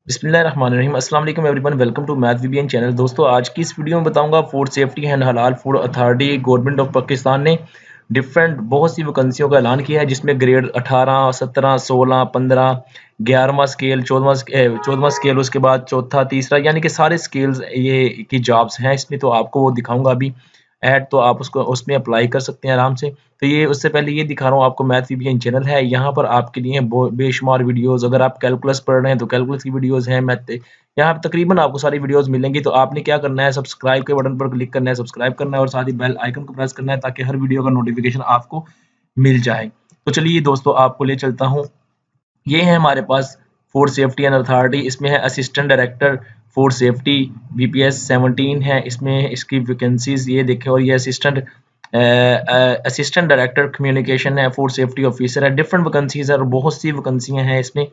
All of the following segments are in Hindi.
बिस्मिल्लाहिर्रहमानिर्रहीम अस्सलाम वालेकुम everyone welcome to math VBN channel. दोस्तों आज की इस वीडियो में बताऊंगा food safety and halal food authority government of Pakistan ने डिफरेंट बहुत सी वैकेंसियों का ऐलान किया है, जिसमें ग्रेड 18, 17, 16, 15, 11वां स्केल, 14वां स्केल, उसके बाद चौथा, तीसरा, यानी कि सारे स्केल्स ये की जॉब्स हैं इसमें। तो आपको वो दिखाऊंगा अभी ऐड, तो आप उसको उसमें अप्लाई कर सकते हैं आराम से। तो ये उससे पहले ये दिखा रहा हूँ आपको, मैथ वीबीएन चैनल है, यहाँ पर आपके लिए बेशुमार वीडियोस। अगर आप कैलकुलस पढ़ रहे हैं तो कैलकुलस की वीडियोस हैं, मैथ यहाँ पे तकरीबन आपको सारी वीडियोस मिलेंगी। तो आपने क्या करना है, सब्सक्राइब के बटन पर क्लिक करना है, सब्सक्राइब करना है और साथ ही बेल आइकन को प्रेस करना है ताकि हर वीडियो का नोटिफिकेशन आपको मिल जाए। तो चलिए दोस्तों, आपको ले चलता हूँ। ये है हमारे पास फूड सेफ्टी एंड अथॉरिटी, इसमें है assistant director food safety, BPS 17 है इसमें, इसकी वैकेंसीज ये देखें। और ये असिस्टेंट डायरेक्टर कम्युनिकेशन है, फूड सेफ्टी ऑफिसर है। डिफरेंट वैकेंसीज है और बहुत सी वैकेंसियां हैं इसमें।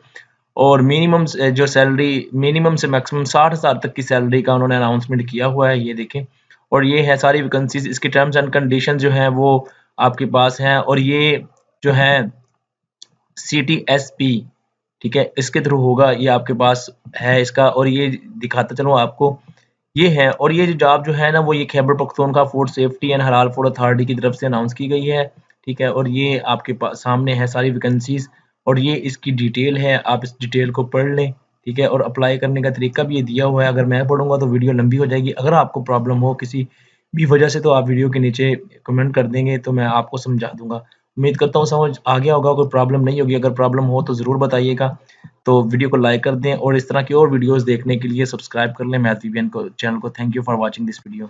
और मिनिमम जो सैलरी, मिनिमम से मैक्सिमम 60,000 तक की सैलरी का उन्होंने अनाउंसमेंट किया हुआ है, ये देखें। और ये है सारी वैकेंसीज, इसकी टर्म्स एंड कंडीशन जो है वो आपके पास हैं। और ये जो है CTSP, ठीक है, इसके थ्रू होगा, ये आपके पास है इसका। और ये दिखाता चलूँ आपको, ये है। और ये जॉब जो है ना, वो ये Khyber Pakhtunkhwa food safety and halal food authority की तरफ से अनाउंस की गई है, ठीक है। और ये आपके पास सामने है सारी वैकेंसीज, और ये इसकी डिटेल है, आप इस डिटेल को पढ़ लें, ठीक है। और अप्लाई करने का तरीका भी ये दिया हुआ है। अगर मैं पढ़ूंगा तो वीडियो लंबी हो जाएगी। अगर आपको प्रॉब्लम हो किसी भी वजह से तो आप वीडियो के नीचे कमेंट कर देंगे, तो मैं आपको समझा दूंगा। उम्मीद करता हूँ समझ आ गया होगा, कोई प्रॉब्लम नहीं होगी। अगर प्रॉब्लम हो तो ज़रूर बताइएगा। तो वीडियो को लाइक कर दें और इस तरह की और वीडियोस देखने के लिए सब्सक्राइब कर लें मैथ वीबीएन को चैनल को। Thank you for watching this video.